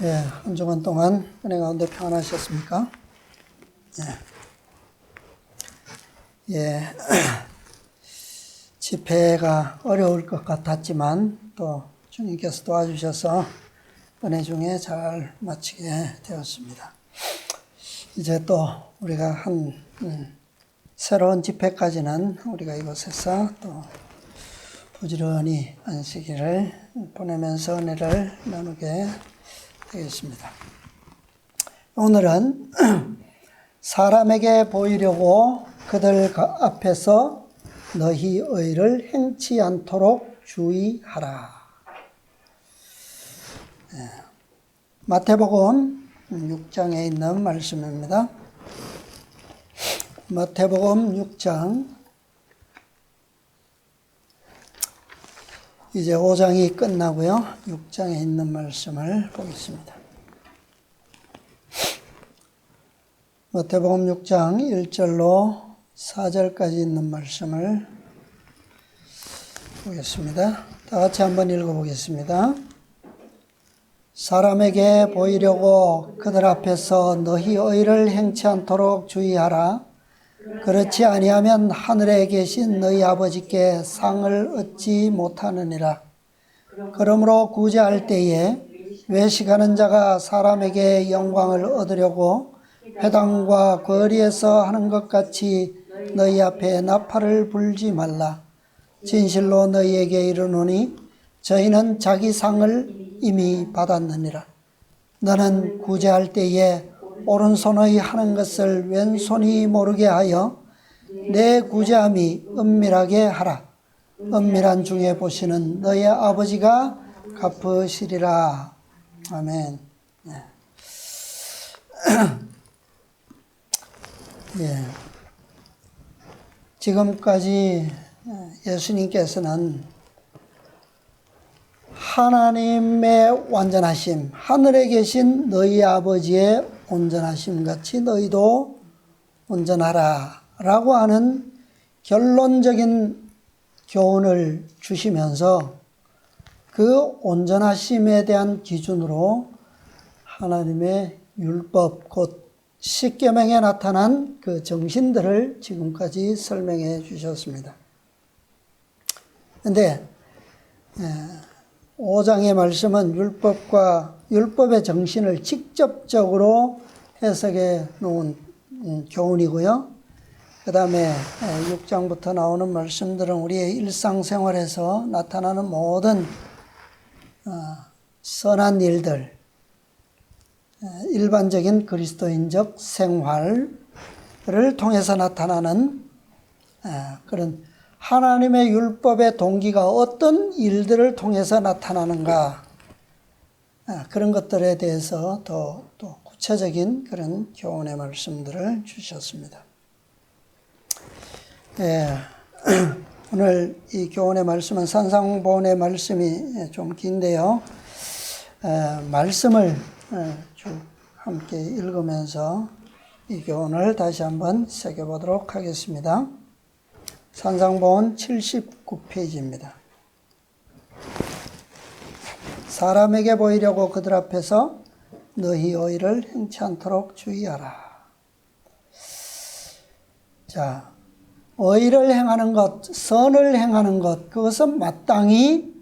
예, 한 주간 동안 은혜 가운데 평안하셨습니까? 예, 집회가 어려울 것 같았지만 또 주님께서 도와주셔서 은혜 중에 잘 마치게 되었습니다. 이제 또 우리가 새로운 집회까지는 우리가 이곳에서 또 부지런히 안식일을 보내면서 은혜를 나누게 되겠습니다. 오늘은 사람에게 보이려고 그들 앞에서 너희 의를 행치 않도록 주의하라. 마태복음 6장에 있는 말씀입니다. 마태복음 6장, 이제 5장이 끝나고요. 6장에 있는 말씀을 보겠습니다. 마태복음 6장 1절로 4절까지 있는 말씀을 보겠습니다. 다 같이 한번 읽어보겠습니다. 사람에게 보이려고 그들 앞에서 너희 의를 행치 않도록 주의하라. 그렇지 아니하면 하늘에 계신 너희 아버지께 상을 얻지 못하느니라. 그러므로 구제할 때에 외식하는 자가 사람에게 영광을 얻으려고 회당과 거리에서 하는 것 같이 너희 앞에 나팔을 불지 말라. 진실로 너희에게 이르노니 저희는 자기 상을 이미 받았느니라. 너는 구제할 때에 오른손의 하는 것을 왼손이 모르게 하여 내 구제함이 은밀하게 하라. 은밀한 중에 보시는 너의 아버지가 갚으시리라. 아멘. 예. 지금까지 예수님께서는 하나님의 완전하심, 하늘에 계신 너희 아버지의 온전하심 같이 너희도 온전하라 라고 하는 결론적인 교훈을 주시면서 그 온전하심에 대한 기준으로 하나님의 율법, 곧 십계명에 나타난 그 정신들을 지금까지 설명해 주셨습니다. 그런데 5장의 말씀은 율법의 정신을 직접적으로 해석해 놓은 교훈이고요. 그 다음에 6장부터 나오는 말씀들은 우리의 일상생활에서 나타나는 모든 선한 일들, 일반적인 그리스도인적 생활을 통해서 나타나는 그런 하나님의 율법의 동기가 어떤 일들을 통해서 나타나는가, 그런 것들에 대해서 또 구체적인 그런 교훈의 말씀들을 주셨습니다. 오늘 이 교훈의 말씀은 산상보훈의 말씀이 좀 긴데요. 말씀을 쭉 함께 읽으면서 이 교훈을 다시 한번 새겨보도록 하겠습니다. 산상보훈 79페이지입니다. 사람에게 보이려고 그들 앞에서 너희 의를 행치 않도록 주의하라. 자, 의를 행하는 것, 선을 행하는 것, 그것은 마땅히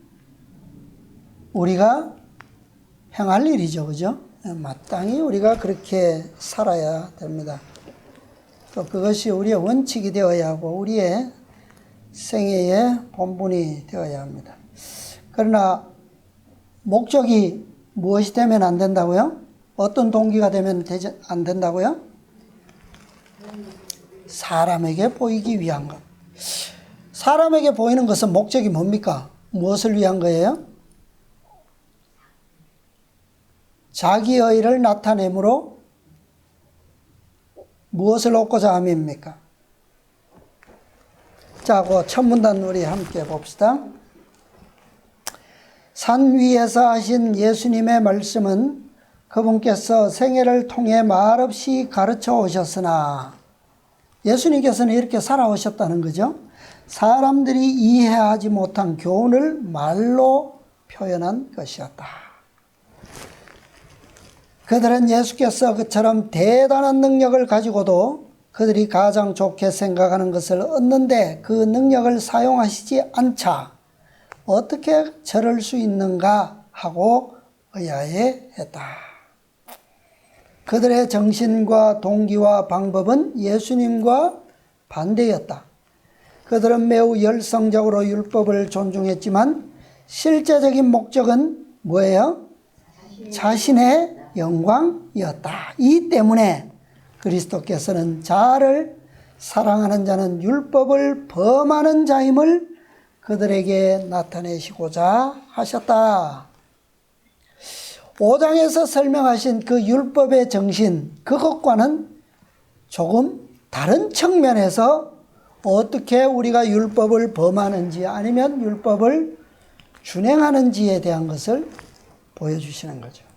우리가 행할 일이죠. 그죠? 마땅히 우리가 그렇게 살아야 됩니다. 또 그것이 우리의 원칙이 되어야 하고 우리의 생애의 본분이 되어야 합니다. 그러나 목적이 무엇이 되면 안 된다고요? 어떤 동기가 되면 안 된다고요? 사람에게 보이기 위한 것. 사람에게 보이는 것은 목적이 뭡니까? 무엇을 위한 거예요? 자기 의를 나타내므로 무엇을 얻고자 함입니까? 자, 그 첫 문단 우리 함께 봅시다. 산 위에서 하신 예수님의 말씀은 그분께서 생애를 통해 말없이 가르쳐 오셨으나, 예수님께서는 이렇게 살아오셨다는 거죠. 사람들이 이해하지 못한 교훈을 말로 표현한 것이었다. 그들은 예수께서 그처럼 대단한 능력을 가지고도 그들이 가장 좋게 생각하는 것을 얻는데 그 능력을 사용하시지 않자 어떻게 저럴 수 있는가 하고 의아해했다. 그들의 정신과 동기와 방법은 예수님과 반대였다. 그들은 매우 열성적으로 율법을 존중했지만 실제적인 목적은 뭐예요? 자신의 영광이었다. 이 때문에 그리스도께서는 자아를 사랑하는 자는 율법을 범하는 자임을 그들에게 나타내시고자 하셨다. 5장에서 설명하신 그 율법의 정신, 그것과는 조금 다른 측면에서 어떻게 우리가 율법을 범하는지 아니면 율법을 준행하는지에 대한 것을 보여주시는 거죠.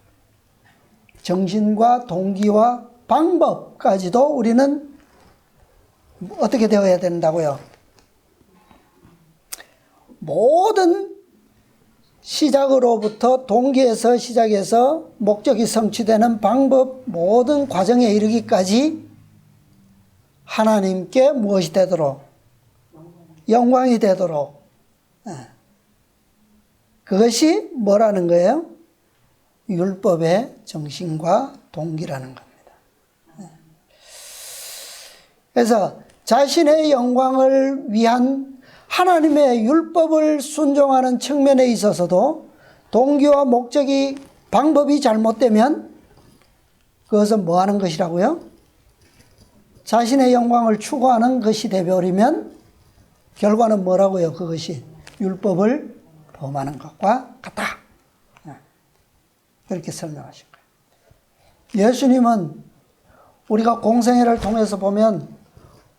정신과 동기와 방법까지도 우리는 어떻게 되어야 된다고요? 모든 시작으로부터 동기에서 시작해서 목적이 성취되는 방법 모든 과정에 이르기까지 하나님께 무엇이 되도록? 영광이 되도록. 그것이 뭐라는 거예요? 율법의 정신과 동기라는 겁니다. 그래서 자신의 영광을 위한 하나님의 율법을 순종하는 측면에 있어서도 동기와 목적이 방법이 잘못되면 그것은 뭐 하는 것이라고요? 자신의 영광을 추구하는 것이 되어버리면 결과는 뭐라고요? 그것이 율법을 범하는 것과 같다. 그렇게 설명하신 거예요. 예수님은 우리가 공생애를 통해서 보면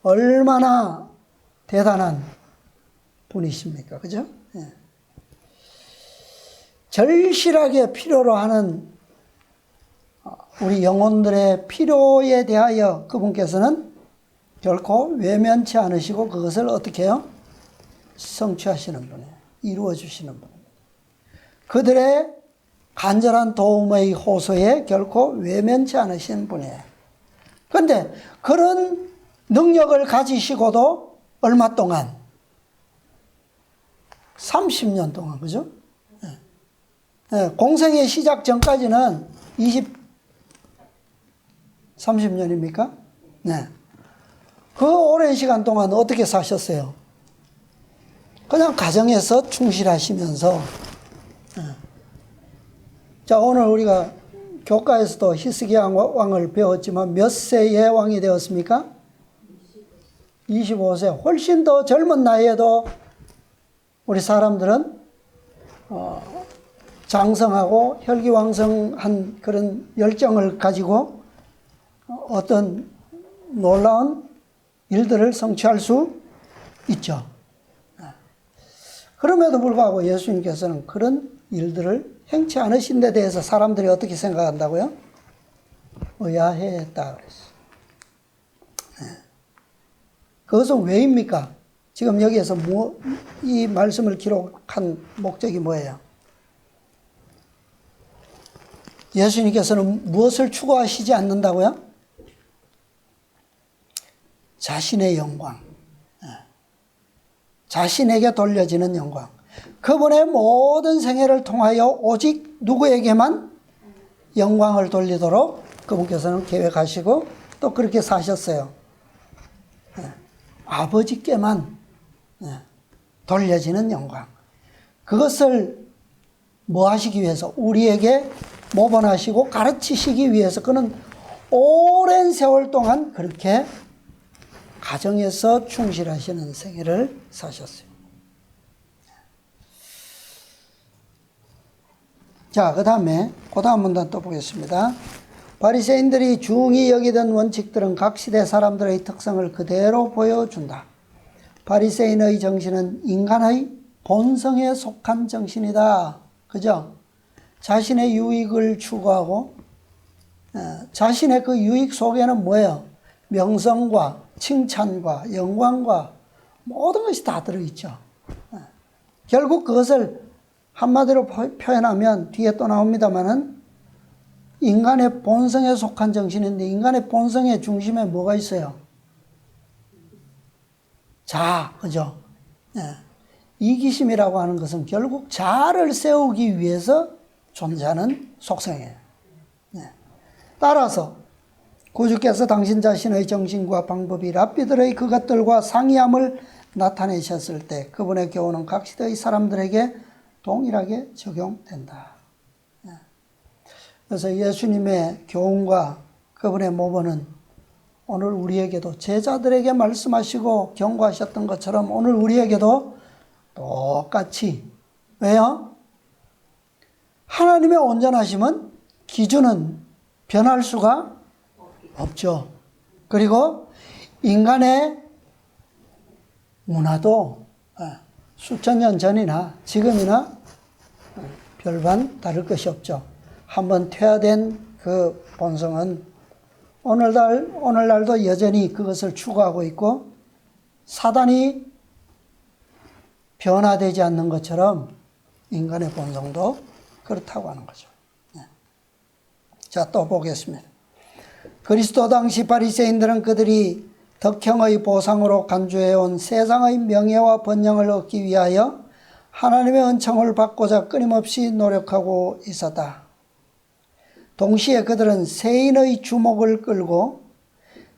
얼마나 대단한 분이십니까? 그죠? 절실하게 필요로 하는 우리 영혼들의 필요에 대하여 그분께서는 결코 외면치 않으시고 그것을 어떻게 해요? 성취하시는 분이에요. 이루어 주시는 분입니다. 그들의 간절한 도움의 호소에 결코 외면치 않으시는 분이에요. 그런데 그런 능력을 가지시고도 얼마 동안? 30년 동안, 그죠? 공생의 시작 전까지는 30년입니까? 네. 그 오랜 시간 동안 어떻게 사셨어요? 그냥 가정에서 충실하시면서. 자, 오늘 우리가 교과에서도 히스기야 왕을 배웠지만 몇 세의 왕이 되었습니까? 25세. 훨씬 더 젊은 나이에도 우리 사람들은 장성하고 혈기왕성한 그런 열정을 가지고 어떤 놀라운 일들을 성취할 수 있죠. 그럼에도 불구하고 예수님께서는 그런 일들을 행치 않으신 데 대해서 사람들이 어떻게 생각한다고요? 의아해했다 그랬어요. 그것은 왜입니까? 지금 여기에서 이 말씀을 기록한 목적이 뭐예요? 예수님께서는 무엇을 추구하시지 않는다고요? 자신의 영광. 자신에게 돌려지는 영광. 그분의 모든 생애를 통하여 오직 누구에게만 영광을 돌리도록 그분께서는 계획하시고 또 그렇게 사셨어요. 아버지께만 돌려지는 영광. 그것을 뭐 하시기 위해서? 우리에게 모본하시고 가르치시기 위해서 그는 오랜 세월 동안 그렇게 가정에서 충실하시는 생애를 사셨어요. 자, 그 다음 문단 또 보겠습니다. 바리새인들이 중히 여기던 원칙들은 각 시대 사람들의 특성을 그대로 보여준다. 바리새인의 정신은 인간의 본성에 속한 정신이다. 그죠? 자신의 유익을 추구하고 자신의 그 유익 속에는 뭐예요? 명성과 칭찬과 영광과 모든 것이 다 들어있죠. 결국 그것을 한마디로 표현하면 뒤에 또 나옵니다마는 인간의 본성에 속한 정신인데 인간의 본성의 중심에 뭐가 있어요? 자아, 그죠? 네. 이기심이라고 하는 것은 결국 자아를 세우기 위해서 존재하는 속성이에요. 네. 따라서 구주께서 당신 자신의 정신과 방법이 랍비들의 그것들과 상이함을 나타내셨을 때 그분의 교훈은 각 시대의 사람들에게 동일하게 적용된다. 그래서 예수님의 교훈과 그분의 모범은 오늘 우리에게도 제자들에게 말씀하시고 경고하셨던 것처럼 오늘 우리에게도 똑같이, 왜요? 하나님의 온전하심은 기준은 변할 수가 없죠. 그리고 인간의 문화도 수천 년 전이나 지금이나 별반 다를 것이 없죠. 한번 퇴화된 그 본성은 오늘날도 여전히 그것을 추구하고 있고 사단이 변화되지 않는 것처럼 인간의 본성도 그렇다고 하는 거죠. 자, 또 보겠습니다. 그리스도 당시 바리새인들은 그들이 덕형의 보상으로 간주해온 세상의 명예와 번영을 얻기 위하여 하나님의 은총을 받고자 끊임없이 노력하고 있었다. 동시에 그들은 세인의 주목을 끌고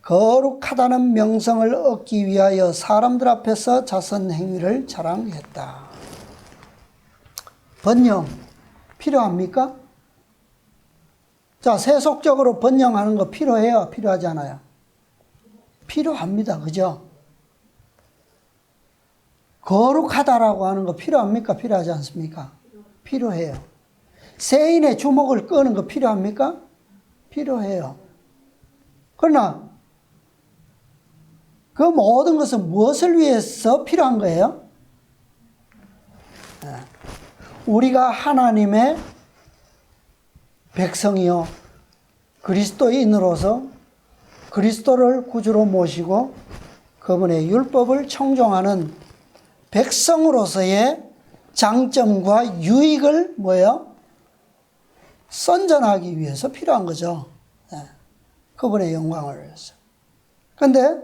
거룩하다는 명성을 얻기 위하여 사람들 앞에서 자선 행위를 자랑했다. 번영 필요합니까? 자, 세속적으로 번영하는 거 필요해요? 필요하지 않아요? 필요합니다. 그죠? 거룩하다라고 하는 거 필요합니까? 필요하지 않습니까? 필요해요. 세인의 주목을 끄는 거 필요합니까? 필요해요. 그러나 그 모든 것은 무엇을 위해서 필요한 거예요? 우리가 하나님의 백성이요 그리스도인으로서 그리스도를 구주로 모시고 그분의 율법을 청종하는 백성으로서의 장점과 유익을 뭐예요? 선전하기 위해서 필요한 거죠. 그분의 영광을 위해서. 그런데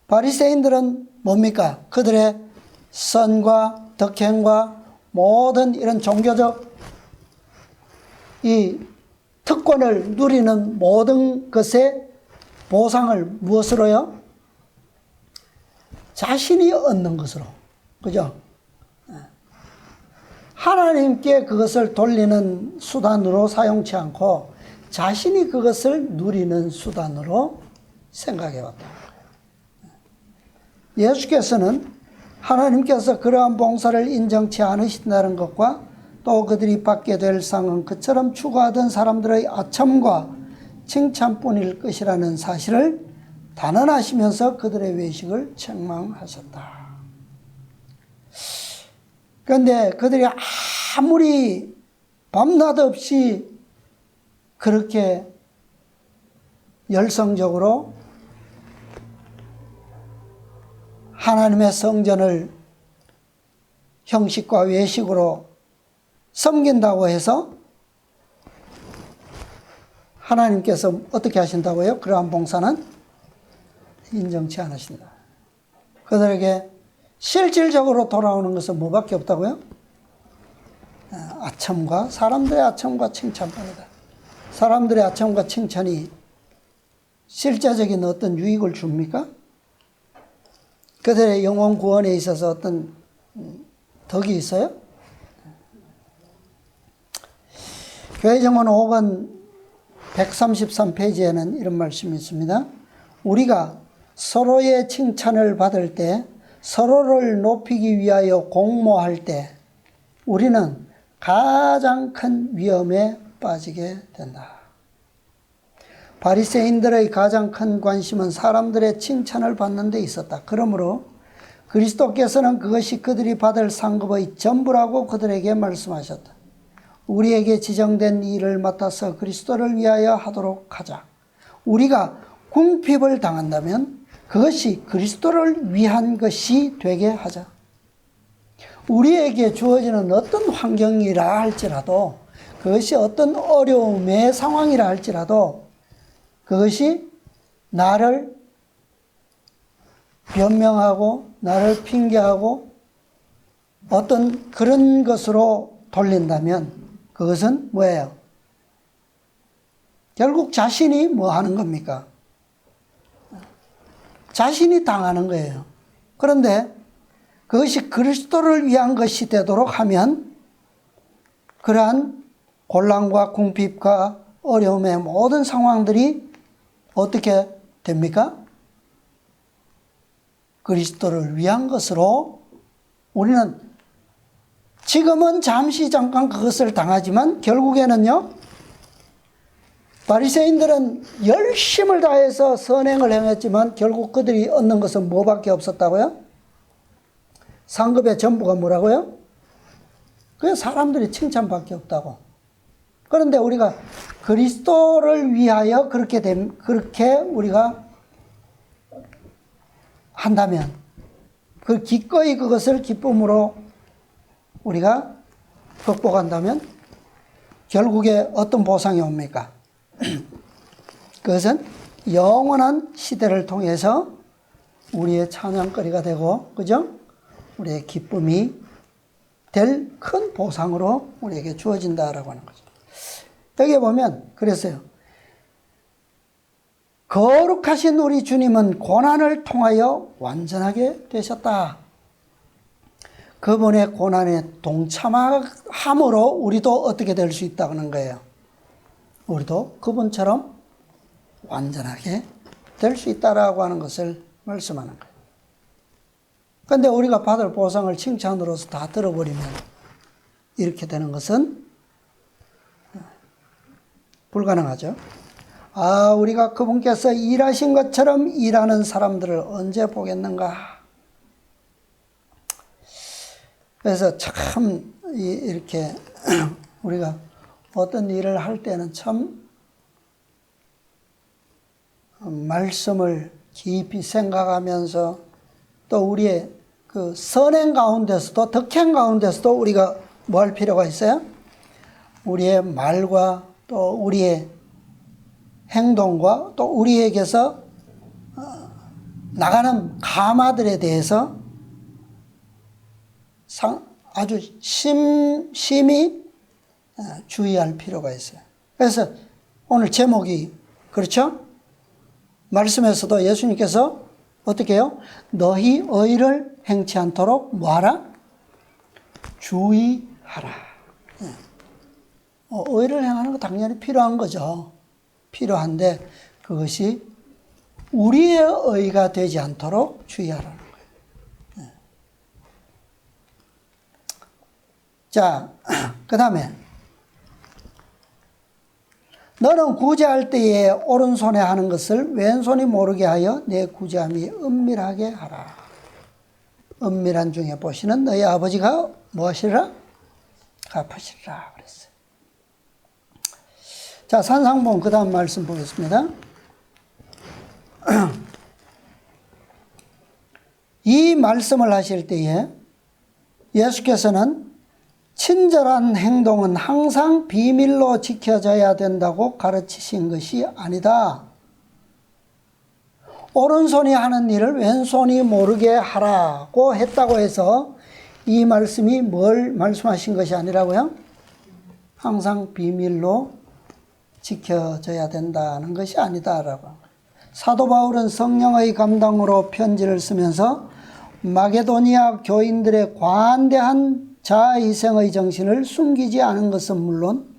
바리새인들은 뭡니까? 그들의 선과 덕행과 모든 이런 종교적 이 특권을 누리는 모든 것의 보상을 무엇으로요? 자신이 얻는 것으로. 그죠? 하나님께 그것을 돌리는 수단으로 사용치 않고 자신이 그것을 누리는 수단으로 생각해 왔다. 예수께서는 하나님께서 그러한 봉사를 인정치 않으신다는 것과 또 그들이 받게 될 상은 그처럼 추구하던 사람들의 아첨과 칭찬뿐일 것이라는 사실을 단언하시면서 그들의 외식을 책망하셨다. 그런데 그들이 아무리 밤낮 없이 그렇게 열성적으로 하나님의 성전을 형식과 외식으로 섬긴다고 해서 하나님께서 어떻게 하신다고요? 그러한 봉사는 인정치 않으신다. 그들에게 실질적으로 돌아오는 것은 뭐밖에 없다고요? 아첨과 사람들의 아첨과 칭찬뿐이다. 사람들의 아첨과 칭찬이 실제적인 어떤 유익을 줍니까? 그들의 영혼 구원에 있어서 어떤 덕이 있어요? 교회정원 5권 133페이지에는 이런 말씀이 있습니다. 우리가 서로의 칭찬을 받을 때 서로를 높이기 위하여 공모할 때 우리는 가장 큰 위험에 빠지게 된다. 바리새인들의 가장 큰 관심은 사람들의 칭찬을 받는 데 있었다. 그러므로 그리스도께서는 그것이 그들이 받을 상급의 전부라고 그들에게 말씀하셨다. 우리에게 지정된 일을 맡아서 그리스도를 위하여 하도록 하자. 우리가 궁핍을 당한다면 그것이 그리스도를 위한 것이 되게 하자. 우리에게 주어지는 어떤 환경이라 할지라도 그것이 어떤 어려움의 상황이라 할지라도 그것이 나를 변명하고 나를 핑계하고 어떤 그런 것으로 돌린다면 그것은 뭐예요? 결국 자신이 뭐 하는 겁니까? 자신이 당하는 거예요. 그런데 그것이 그리스도를 위한 것이 되도록 하면 그러한 곤란과 궁핍과 어려움의 모든 상황들이 어떻게 됩니까? 그리스도를 위한 것으로 우리는 지금은 잠시 잠깐 그것을 당하지만 결국에는요, 바리새인들은 열심을 다해서 선행을 행했지만 결국 그들이 얻는 것은 뭐밖에 없었다고요? 상급의 전부가 뭐라고요? 그냥 사람들이 칭찬밖에 없다고. 그런데 우리가 그리스도를 위하여 그렇게 우리가 한다면, 기꺼이 그것을 기쁨으로 우리가 극복한다면 결국에 어떤 보상이 옵니까? 그것은 영원한 시대를 통해서 우리의 찬양거리가 되고, 그죠? 우리의 기쁨이 될 큰 보상으로 우리에게 주어진다라고 하는 거죠. 여기 보면 그랬어요. 거룩하신 우리 주님은 고난을 통하여 완전하게 되셨다. 그분의 고난에 동참함으로 우리도 어떻게 될 수 있다는 거예요. 우리도 그분처럼 완전하게 될 수 있다라고 하는 것을 말씀하는 거예요. 그런데 우리가 받을 보상을 칭찬으로서 다 들어버리면 이렇게 되는 것은 불가능하죠. 우리가 그분께서 일하신 것처럼 일하는 사람들을 언제 보겠는가. 그래서 참 이렇게 우리가 어떤 일을 할 때는 참 말씀을 깊이 생각하면서 또 우리의 그 선행 가운데서도, 덕행 가운데서도 우리가 뭐 할 필요가 있어요? 우리의 말과 또 우리의 행동과 또 우리에게서 나가는 감화들에 대해서 아주 심히 주의할 필요가 있어요. 그래서 오늘 제목이 그렇죠? 말씀에서도 예수님께서 어떻게 해요? 너희 의를 행치 않도록 뭐하라? 주의하라. 의를 행하는 거 당연히 필요한 거죠. 필요한데 그것이 우리의 의가 되지 않도록 주의하라는 거예요. 자, 그 다음에 너는 구제할 때에 오른손에 하는 것을 왼손이 모르게 하여 내 구제함이 은밀하게 하라. 은밀한 중에 보시는 너희 아버지가 무엇이라? 갚으시리라 그랬어요. 자, 산상본 그 다음 말씀 보겠습니다. 이 말씀을 하실 때에 예수께서는 친절한 행동은 항상 비밀로 지켜져야 된다고 가르치신 것이 아니다. 오른손이 하는 일을 왼손이 모르게 하라고 했다고 해서 이 말씀이 뭘 말씀하신 것이 아니라고요? 항상 비밀로 지켜져야 된다는 것이 아니다라고. 사도 바울은 성령의 감동으로 편지를 쓰면서 마게도니아 교인들의 관대한 자아희생의 정신을 숨기지 않은 것은 물론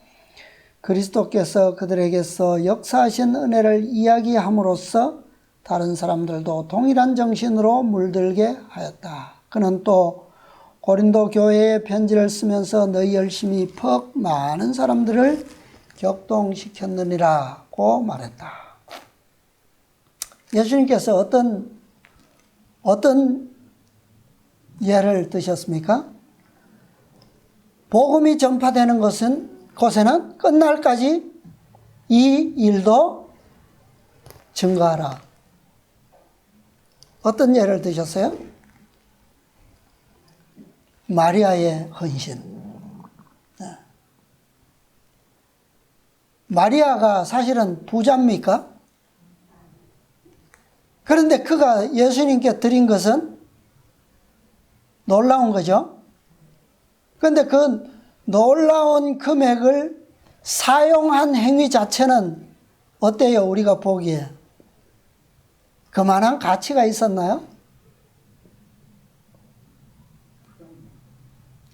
그리스도께서 그들에게서 역사하신 은혜를 이야기함으로써 다른 사람들도 동일한 정신으로 물들게 하였다. 그는 또 고린도 교회에 편지를 쓰면서 너희 열심히 퍽 많은 사람들을 격동시켰느니라고 말했다. 예수님께서 어떤 예를 드셨습니까? 복음이 전파되는 곳에는 끝날까지 이 일도 증거하라. 어떤 예를 드셨어요? 마리아의 헌신. 마리아가 사실은 부자입니까? 그런데 그가 예수님께 드린 것은 놀라운 거죠. 그런데 그 놀라운 금액을 사용한 행위 자체는 어때요? 우리가 보기에 그만한 가치가 있었나요?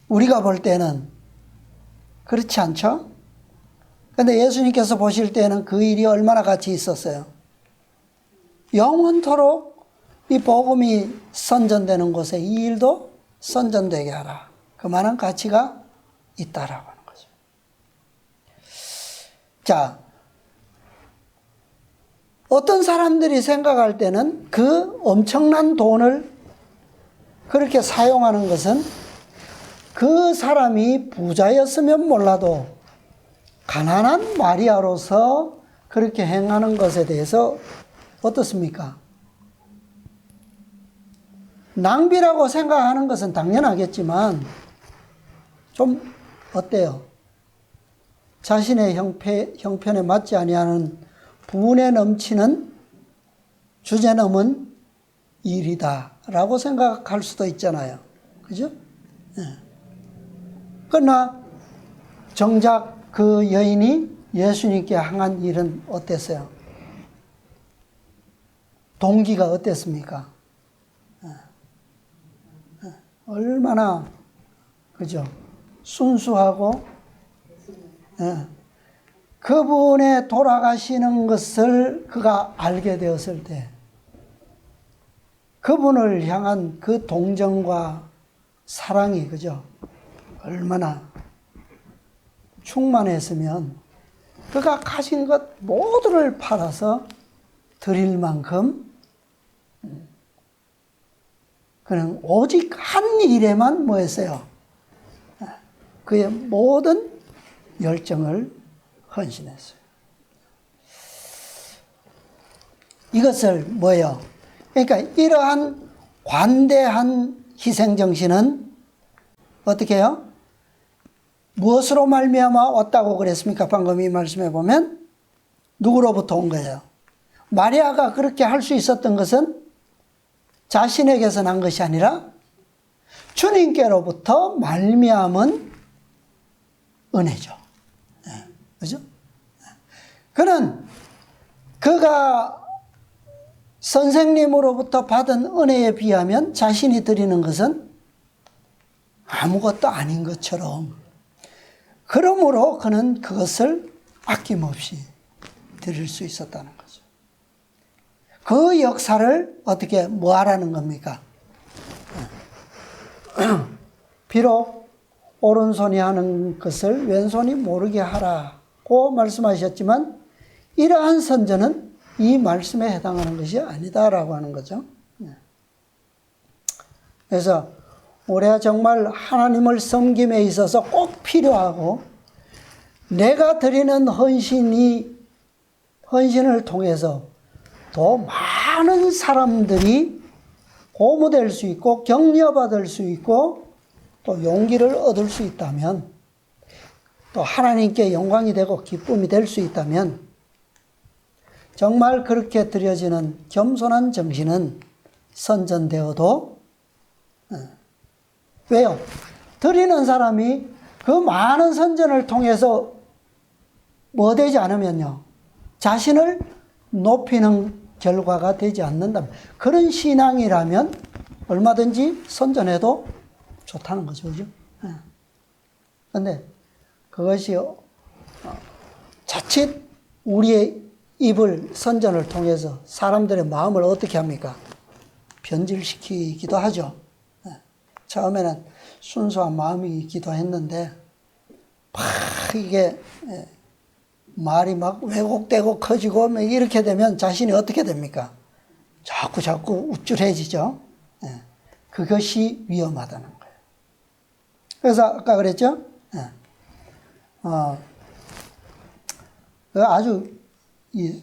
우리가 볼 때는 그렇지 않죠? 그런데 예수님께서 보실 때는 그 일이 얼마나 가치 있었어요? 영원토록 이 복음이 선전되는 곳에 이 일도 선전되게 하라. 그만한 가치가 있다라고 하는 거죠. 자, 어떤 사람들이 생각할 때는 그 엄청난 돈을 그렇게 사용하는 것은 그 사람이 부자였으면 몰라도 가난한 마리아로서 그렇게 행하는 것에 대해서 어떻습니까? 낭비라고 생각하는 것은 당연하겠지만 좀 어때요? 자신의 형편에 맞지 아니하는 분에 넘치는 주제넘은 일이다라고 생각할 수도 있잖아요. 그죠? 네. 그러나 정작 그 여인이 예수님께 향한 일은 어땠어요? 동기가 어땠습니까? 얼마나 그죠? 순수하고 그분의 돌아가시는 것을 그가 알게 되었을 때 그분을 향한 그 동정과 사랑이 그죠? 얼마나 충만했으면 그가 가진 것 모두를 팔아서 드릴 만큼 그는 오직 한 일에만 뭐 했어요? 그의 모든 열정을 헌신했어요. 이것을 뭐예요? 그러니까 이러한 관대한 희생정신은 어떻게 해요? 무엇으로 말미암아 왔다고 그랬습니까? 방금 이 말씀해 보면 누구로부터 온 거예요? 마리아가 그렇게 할 수 있었던 것은 자신에게서 난 것이 아니라 주님께로부터 말미암은 은혜죠. 네, 그죠? 그는 그가 선생님으로부터 받은 은혜에 비하면 자신이 드리는 것은 아무것도 아닌 것처럼, 그러므로 그는 그것을 아낌없이 드릴 수 있었다는 거죠. 그 역사를 어떻게 뭐 하라는 겁니까? 비록 오른손이 하는 것을 왼손이 모르게 하라고 말씀하셨지만 이러한 선전은 이 말씀에 해당하는 것이 아니다라고 하는 거죠. 그래서 우리가 정말 하나님을 섬김에 있어서 꼭 필요하고 내가 드리는 헌신을 통해서 더 많은 사람들이 고무될 수 있고 격려받을 수 있고 또 용기를 얻을 수 있다면, 또 하나님께 영광이 되고 기쁨이 될 수 있다면 정말 그렇게 드려지는 겸손한 정신은 선전되어도 왜요? 드리는 사람이 그 많은 선전을 통해서 뭐 되지 않으면요, 자신을 높이는 결과가 되지 않는다. 그런 신앙이라면 얼마든지 선전해도 좋다는 거죠. 그죠? 그런데 그것이 자칫 우리의 입을 선전을 통해서 사람들의 마음을 어떻게 합니까? 변질시키기도 하죠. 처음에는 순수한 마음이기도 했는데 막 이게 말이 막 왜곡되고 커지고 이렇게 되면 자신이 어떻게 됩니까? 자꾸 우쭐해지죠. 그것이 위험하다는 거예요. 그래서 아까 그랬죠? 아주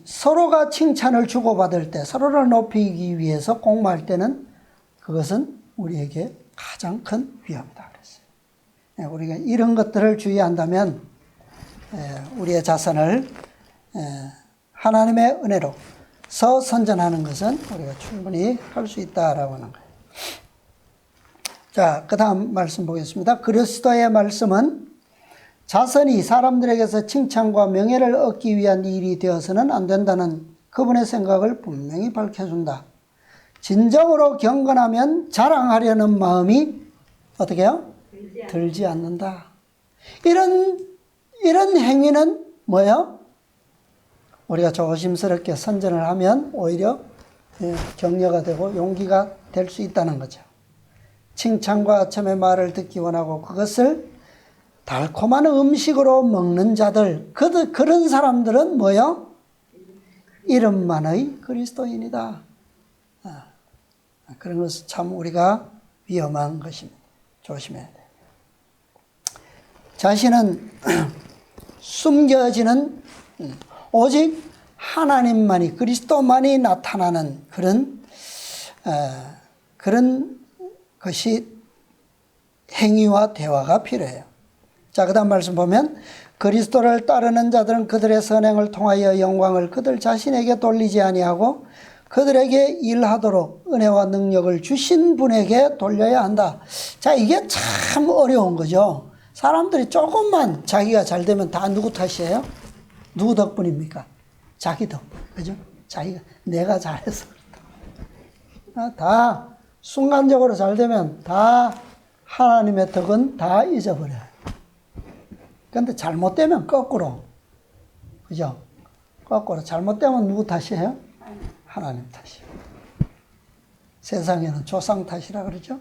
서로가 칭찬을 주고받을 때, 서로를 높이기 위해서 공모할 때는 그것은 우리에게 가장 큰 위험이다 그랬어요. 우리가 이런 것들을 주의한다면 우리의 자선을 하나님의 은혜로서 선전하는 것은 우리가 충분히 할 수 있다라고 하는 거예요. 자, 그 다음 말씀 보겠습니다. 그리스도의 말씀은 자선이 사람들에게서 칭찬과 명예를 얻기 위한 일이 되어서는 안 된다는 그분의 생각을 분명히 밝혀준다. 진정으로 경건하면 자랑하려는 마음이 어떻게 해요? 들지 않는다. 이런 행위는 뭐예요? 우리가 조심스럽게 선전을 하면 오히려 격려가 되고 용기가 될 수 있다는 거죠. 칭찬과 첨의 말을 듣기 원하고 그것을 달콤한 음식으로 먹는 자들, 그런 사람들은 뭐예요? 이름만의 그리스도인이다. 그런 것은 참 우리가 위험한 것입니다. 조심해야 돼요. 자신은 숨겨지는 오직 하나님만이, 그리스도만이 나타나는 그런 것이 행위와 대화가 필요해요. 자, 그 다음 말씀 보면 그리스도를 따르는 자들은 그들의 선행을 통하여 영광을 그들 자신에게 돌리지 아니하고 그들에게 일하도록 은혜와 능력을 주신 분에게 돌려야 한다. 자, 이게 참 어려운 거죠. 사람들이 조금만 자기가 잘 되면 다 누구 탓이에요? 누구 덕분입니까? 자기 덕분. 그죠? 내가 잘해서 그렇다. 다 순간적으로 잘 되면 다 하나님의 덕은 다 잊어버려요. 그런데 잘못되면 거꾸로. 그죠? 거꾸로. 잘못되면 누구 탓이에요? 하나님 탓이에요. 세상에는 조상 탓이라 그러죠?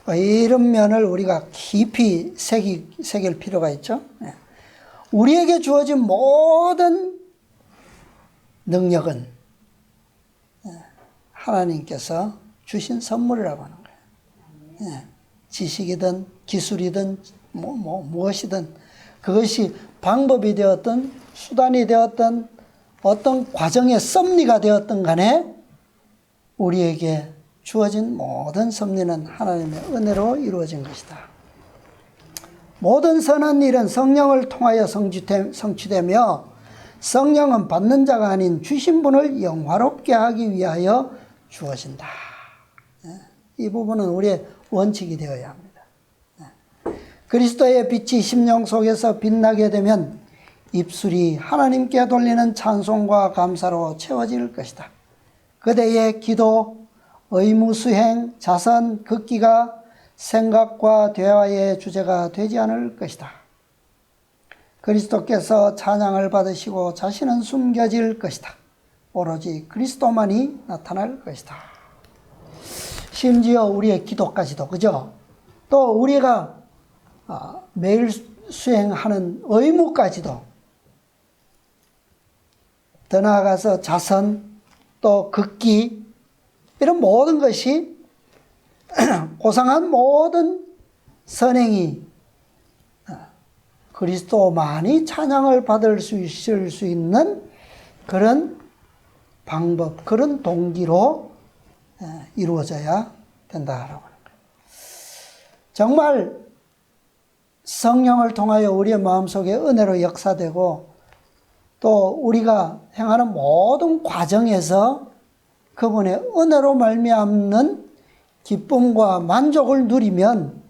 이런 면을 우리가 깊이 새길 필요가 있죠. 우리에게 주어진 모든 능력은 하나님께서 주신 선물이라고 하는 거예요. 지식이든 기술이든 무엇이든 그것이 방법이 되었든 수단이 되었든 어떤 과정의 섭리가 되었든 간에 우리에게 주어진 모든 섭리는 하나님의 은혜로 이루어진 것이다. 모든 선한 일은 성령을 통하여 성취되며 성령은 받는 자가 아닌 주신 분을 영화롭게 하기 위하여 주어진다. 이 부분은 우리의 원칙이 되어야 합니다. 그리스도의 빛이 심령 속에서 빛나게 되면 입술이 하나님께 돌리는 찬송과 감사로 채워질 것이다. 그대의 기도, 의무 수행, 자선, 극기가 생각과 대화의 주제가 되지 않을 것이다. 그리스도께서 찬양을 받으시고 자신은 숨겨질 것이다. 오로지 그리스도만이 나타날 것이다. 심지어 우리의 기도까지도, 그죠? 또 우리가 매일 수행하는 의무까지도, 더 나아가서 자선, 또 극기, 이런 모든 것이 고상한 모든 선행이 그리스도만이 찬양을 받을 수 있을 수 있는 그런 방법, 그런 동기로 이루어져야 된다라고 하는 거예요. 정말 성령을 통하여 우리의 마음속에 은혜로 역사되고 또 우리가 행하는 모든 과정에서 그분의 은혜로 말미암는 기쁨과 만족을 누리면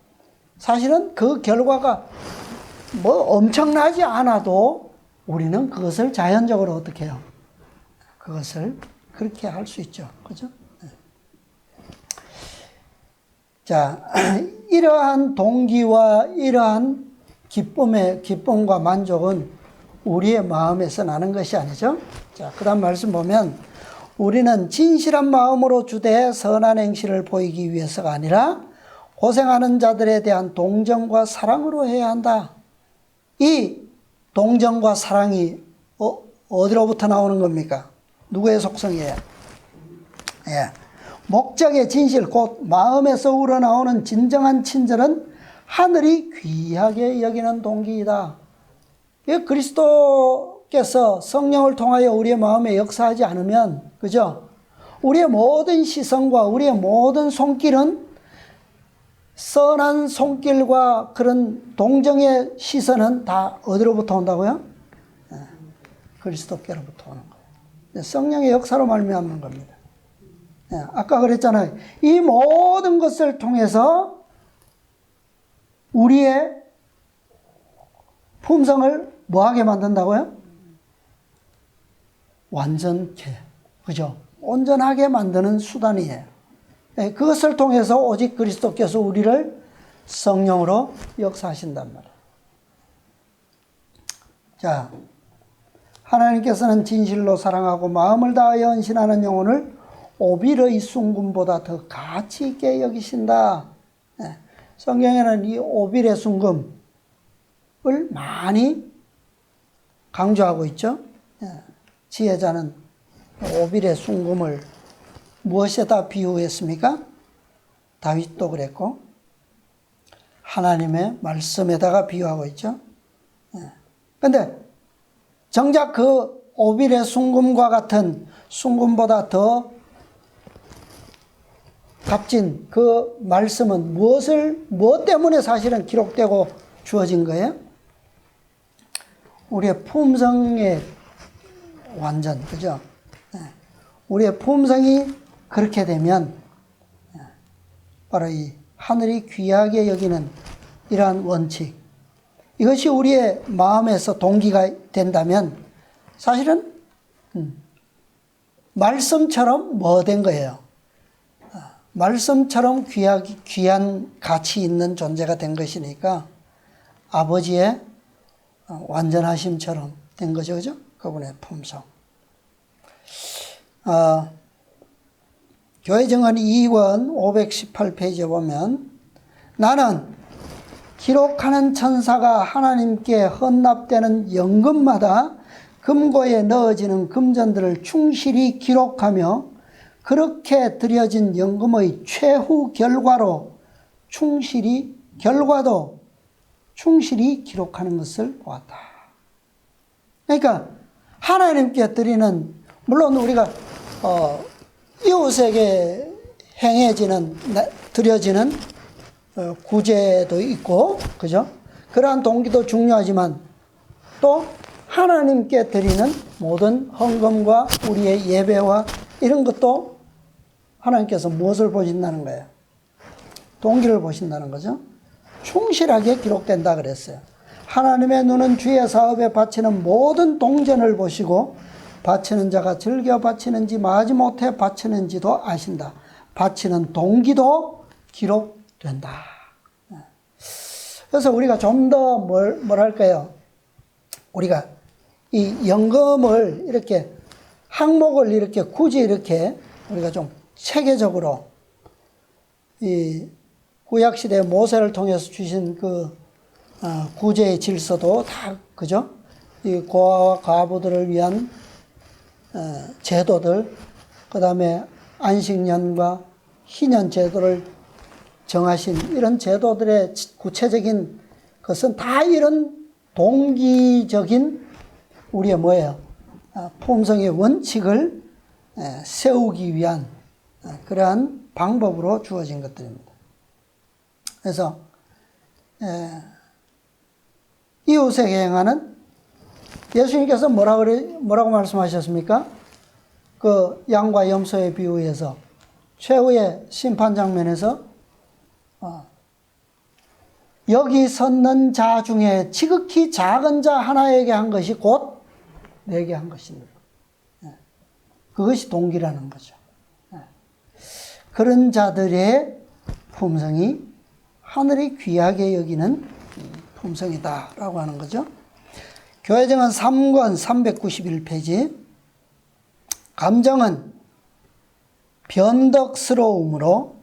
사실은 그 결과가 뭐 엄청나지 않아도 우리는 그것을 자연적으로 어떻게 해요? 그것을 그렇게 할 수 있죠. 그죠? 자, 이러한 동기와 이러한 기쁨과 만족은 우리의 마음에서 나는 것이 아니죠. 자, 그 다음 말씀 보면 우리는 진실한 마음으로 주되에 선한 행실을 보이기 위해서가 아니라 고생하는 자들에 대한 동정과 사랑으로 해야 한다. 이 동정과 사랑이 어디로부터 나오는 겁니까? 누구의 속성이에요? 목적의 진실, 곧 마음에서 우러나오는 진정한 친절은 하늘이 귀하게 여기는 동기이다. 그리스도께서 성령을 통하여 우리의 마음에 역사하지 않으면, 그죠? 우리의 모든 시선과 우리의 모든 손길은 선한 손길과 그런 동정의 시선은 다 어디로부터 온다고요? 그리스도께로부터 오는 거예요. 성령의 역사로 말미암는 겁니다. 아까 그랬잖아요. 이 모든 것을 통해서 우리의 품성을 뭐하게 만든다고요? 완전케, 그죠? 온전하게 만드는 수단이에요. 그것을 통해서 오직 그리스도께서 우리를 성령으로 역사하신단 말이에요. 자, 하나님께서는 진실로 사랑하고 마음을 다하여 헌신하는 영혼을 오빌의 순금보다 더 가치 있게 여기신다. 성경에는 이 오빌의 순금을 많이 강조하고 있죠. 지혜자는 오빌의 순금을 무엇에다 비유했습니까? 다윗도 그랬고 하나님의 말씀에다가 비유하고 있죠. 그런데 정작 그 오빌의 순금과 같은 순금보다 더 값진 그 말씀은 무엇 때문에 사실은 기록되고 주어진 거예요? 우리의 품성의 완전, 그죠? 우리의 품성이 그렇게 되면 바로 이 하늘이 귀하게 여기는 이러한 원칙, 이것이 우리의 마음에서 동기가 된다면 사실은 말씀처럼 뭐 된 거예요? 말씀처럼 귀한 가치 있는 존재가 된 것이니까 아버지의 완전하심처럼 된 거죠. 그죠? 그분의 품성. 교회 증언 2권 518페이지에 보면 나는 기록하는 천사가 하나님께 헌납되는 연금마다 금고에 넣어지는 금전들을 충실히 기록하며 그렇게 드려진 연금의 최후 결과도 충실히 기록하는 것을 보았다. 그러니까 하나님께 드리는, 물론 우리가 이웃에게 드려지는 구제도 있고, 그죠? 그러한 동기도 중요하지만 또 하나님께 드리는 모든 헌금과 우리의 예배와 이런 것도 하나님께서 무엇을 보신다는 거예요? 동기를 보신다는 거죠. 충실하게 기록된다 그랬어요. 하나님의 눈은 주의 사업에 바치는 모든 동전을 보시고 바치는 자가 즐겨 바치는지 마지못해 바치는지도 아신다. 바치는 동기도 기록된다. 그래서 우리가 좀 더 뭐랄까요? 우리가 이 연금을 이렇게 항목을 이렇게 굳이 이렇게 우리가 좀 체계적으로 이 구약시대 모세를 통해서 주신 그 구제의 질서도 다, 그죠? 이 고아와 과부들을 위한 제도들, 그 다음에 안식년과 희년 제도를 정하신 이런 제도들의 구체적인 것은 다 이런 동기적인 우리의 뭐예요? 품성의 원칙을 세우기 위한 그러한 방법으로 주어진 것들입니다. 그래서 이웃에게 행하는, 예수님께서 뭐라고 말씀하셨습니까? 그 양과 염소의 비유에서 최후의 심판 장면에서 여기 섰는 자 중에 지극히 작은 자 하나에게 한 것이 곧 내게 한 것입니다. 그것이 동기라는 거죠. 그런 자들의 품성이 하늘이 귀하게 여기는 품성이다라고 하는 거죠. 교회증언 3권 391페이지. 감정은 변덕스러움으로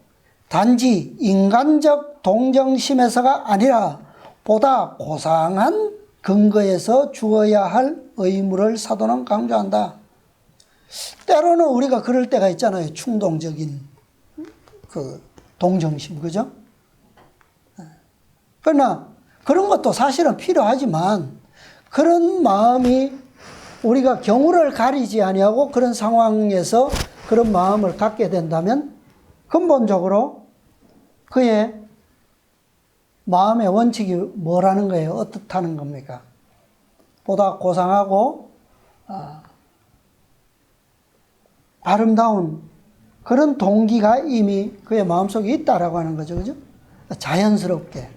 단지 인간적 동정심에서가 아니라 보다 고상한 근거에서 주어야 할 의무를 사도는 강조한다. 때로는 우리가 그럴 때가 있잖아요. 충동적인 그 동정심, 그죠? 그러나 그런 것도 사실은 필요하지만 그런 마음이 우리가 경우를 가리지 아니하고 그런 상황에서 그런 마음을 갖게 된다면 근본적으로 그의 마음의 원칙이 뭐라는 거예요? 어떻다는 겁니까? 보다 고상하고 아름다운 그런 동기가 이미 그의 마음속에 있다라고 하는 거죠. 그죠? 자연스럽게.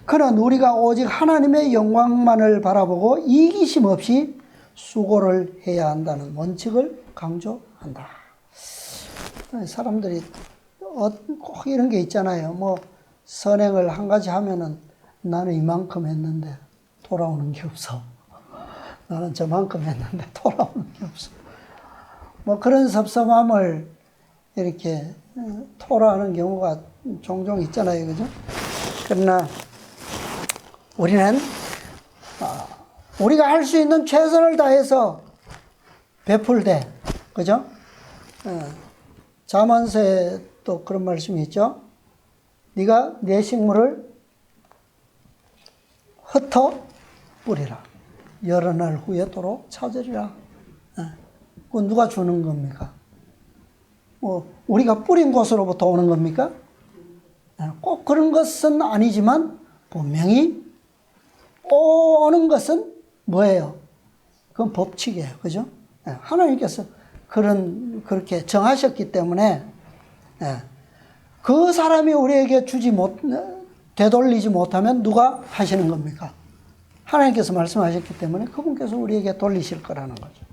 그는 우리가 오직 하나님의 영광만을 바라보고 이기심 없이 수고를 해야 한다는 원칙을 강조한다. 사람들이 꼭 이런 게 있잖아요. 뭐 선행을 한 가지 하면은 나는 이만큼 했는데 돌아오는 게 없어. 나는 저만큼 했는데 돌아오는 게 없어. 뭐 그런 섭섭함을 이렇게 토로하는 경우가 종종 있잖아요. 그죠? 그러나 우리는 우리가 할 수 있는 최선을 다해서 베풀되, 그죠? 잠언서에 또 그런 말씀이 있죠. 네가 내 식물을 흩어 뿌리라. 여러 날 후에 도로 찾으리라. 그건 누가 주는 겁니까? 뭐 우리가 뿌린 곳으로부터 오는 겁니까? 꼭 그런 것은 아니지만 분명히 오는 것은 뭐예요? 그건 법칙이에요. 그죠? 하나님께서 그렇게 정하셨기 때문에 그 사람이 우리에게 되돌리지 못하면 누가 하시는 겁니까? 하나님께서 말씀하셨기 때문에 그분께서 우리에게 돌리실 거라는 거죠.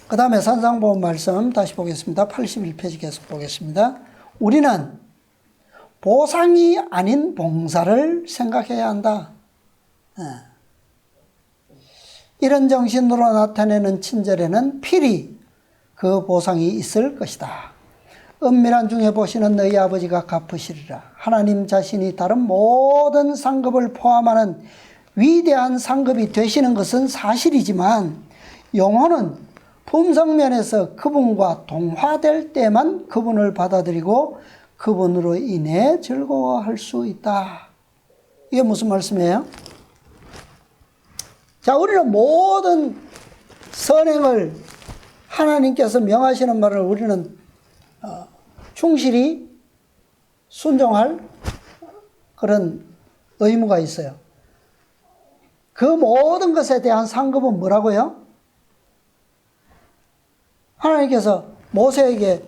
그 다음에 산상보험 말씀 다시 보겠습니다. 81페이지 계속 보겠습니다. 우리는 보상이 아닌 봉사를 생각해야 한다. 이런 정신으로 나타내는 친절에는 필히 그 보상이 있을 것이다. 은밀한 중에 보시는 너희 아버지가 갚으시리라. 하나님 자신이 다른 모든 상급을 포함하는 위대한 상급이 되시는 것은 사실이지만 영혼은 품성면에서 그분과 동화될 때만 그분을 받아들이고 그분으로 인해 즐거워할 수 있다. 이게 무슨 말씀이에요? 자, 우리는 모든 선행을 하나님께서 명하시는 말을 우리는 충실히 순종할 그런 의무가 있어요. 그 모든 것에 대한 상급은 뭐라고요? 하나님께서 모세에게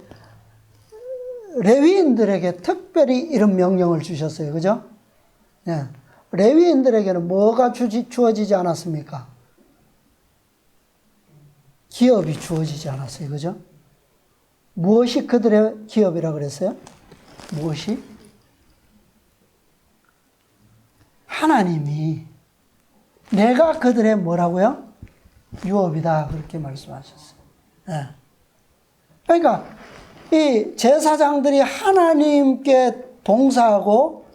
레위인들에게 특별히 이런 명령을 주셨어요. 그죠? 네. 레위인들에게는 뭐가 주어지지 않았습니까? 기업이 주어지지 않았어요. 그죠? 무엇이 그들의 기업이라고 그랬어요? 무엇이? 하나님이 내가 그들의 뭐라고요? 유업이다. 그렇게 말씀하셨어요. 네. 그러니까 이 제사장들이 하나님께 봉사하고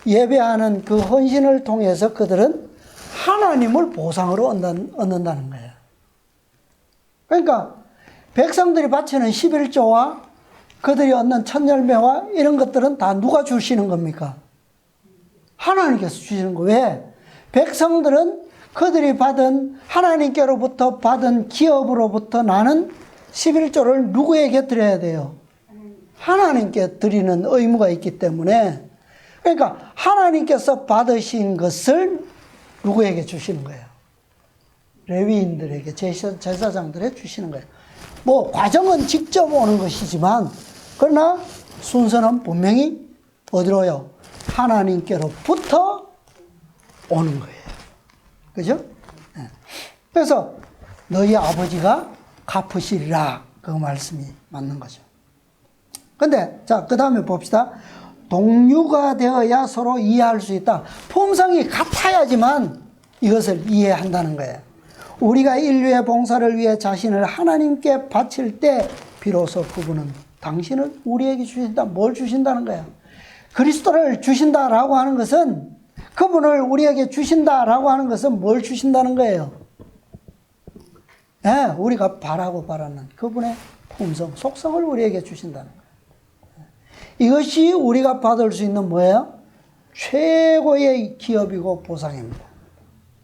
예배하는 그 헌신을 통해서 그들은 하나님을 보상으로 얻는다는 거예요. 그러니까 백성들이 바치는 11조와 그들이 얻는 첫열매와 이런 것들은 다 누가 주시는 겁니까? 하나님께서 주시는 거예요. 왜? 백성들은 그들이 받은 하나님께로부터 받은 기업으로부터 나는 11조를 누구에게 드려야 돼요? 하나님께 드리는 의무가 있기 때문에 그러니까 하나님께서 받으신 것을 누구에게 주시는 거예요? 레위인들에게, 제사장들에게 주시는 거예요. 뭐 과정은 직접 오는 것이지만 그러나 순서는 분명히 어디로요? 하나님께로부터 오는 거예요. 그죠? 그래서 너희 아버지가 갚으시리라 그 말씀이 맞는 거죠. 근데 자, 그 다음에 봅시다. 동류가 되어야 서로 이해할 수 있다. 품성이 같아야지만 이것을 이해한다는 거예요. 우리가 인류의 봉사를 위해 자신을 하나님께 바칠 때 비로소 그분은 당신을 우리에게 주신다. 뭘 주신다는 거예요? 그리스도를 주신다라고 하는 것은 그분을 우리에게 주신다라고 하는 것은 뭘 주신다는 거예요? 네, 우리가 바라고 바라는 그분의 품성, 속성을 우리에게 주신다는 거예요. 이것이 우리가 받을 수 있는 뭐예요? 최고의 기업이고 보상입니다.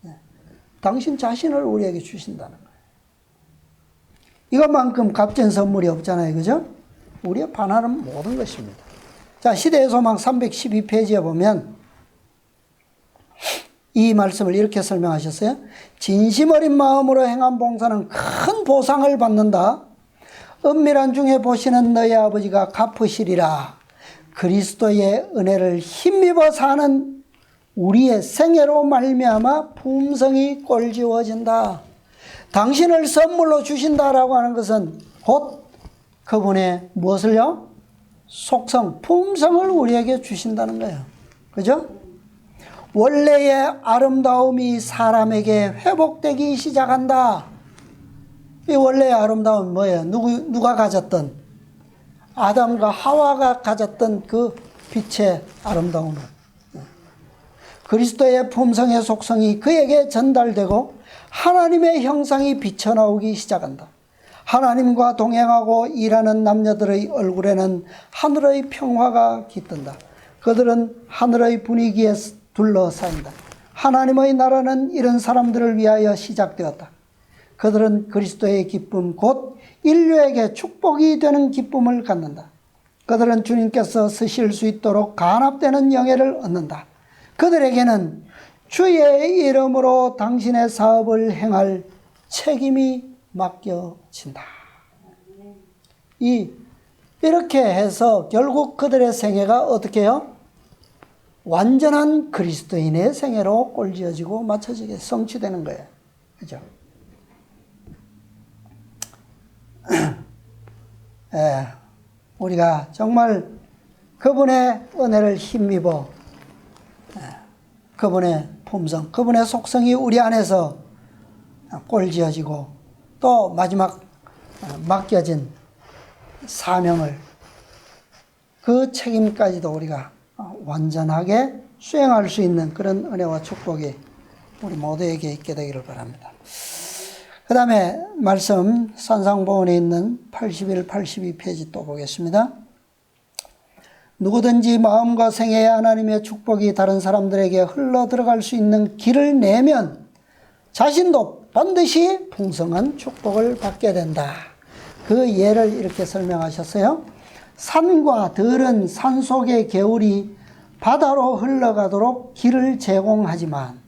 네. 당신 자신을 우리에게 주신다는 거예요. 이것만큼 값진 선물이 없잖아요. 그죠? 우리의 반하는 모든 것입니다. 자, 시대의 소망 312페이지에 보면 이 말씀을 이렇게 설명하셨어요. 진심 어린 마음으로 행한 봉사는 큰 보상을 받는다. 은밀한 중에 보시는 너희 아버지가 갚으시리라. 그리스도의 은혜를 힘입어 사는 우리의 생애로 말미암아 품성이 꼴지워진다. 당신을 선물로 주신다라고 하는 것은 곧 그분의 무엇을요? 속성, 품성을 우리에게 주신다는 거예요. 그죠? 원래의 아름다움이 사람에게 회복되기 시작한다. 이 원래의 아름다움은 뭐예요? 누가 가졌던? 아담과 하와가 가졌던 그 빛의 아름다움을. 그리스도의 품성의 속성이 그에게 전달되고 하나님의 형상이 비쳐나오기 시작한다. 하나님과 동행하고 일하는 남녀들의 얼굴에는 하늘의 평화가 깃든다. 그들은 하늘의 분위기에 둘러싸인다. 하나님의 나라는 이런 사람들을 위하여 시작되었다. 그들은 그리스도의 기쁨, 곧 인류에게 축복이 되는 기쁨을 갖는다. 그들은 주님께서 쓰실 수 있도록 간합되는 영예를 얻는다. 그들에게는 주의 이름으로 당신의 사업을 행할 책임이 맡겨진다. 이렇게 해서 결국 그들의 생애가 어떻게 해요? 완전한 그리스도인의 생애로 꼴지어지고 맞춰지게 성취되는 거예요. 그죠? 우리가 정말 그분의 은혜를 힘입어 그분의 품성, 그분의 속성이 우리 안에서 꼴지어지고 또 마지막 맡겨진 사명을 그 책임까지도 우리가 완전하게 수행할 수 있는 그런 은혜와 축복이 우리 모두에게 있게 되기를 바랍니다. 그 다음에 말씀 산상보원에 있는 81, 82페이지 또 보겠습니다. 누구든지 마음과 생애에 하나님의 축복이 다른 사람들에게 흘러 들어갈 수 있는 길을 내면 자신도 반드시 풍성한 축복을 받게 된다. 그 예를 이렇게 설명하셨어요. 산과 들은 산속의 개울이 바다로 흘러가도록 길을 제공하지만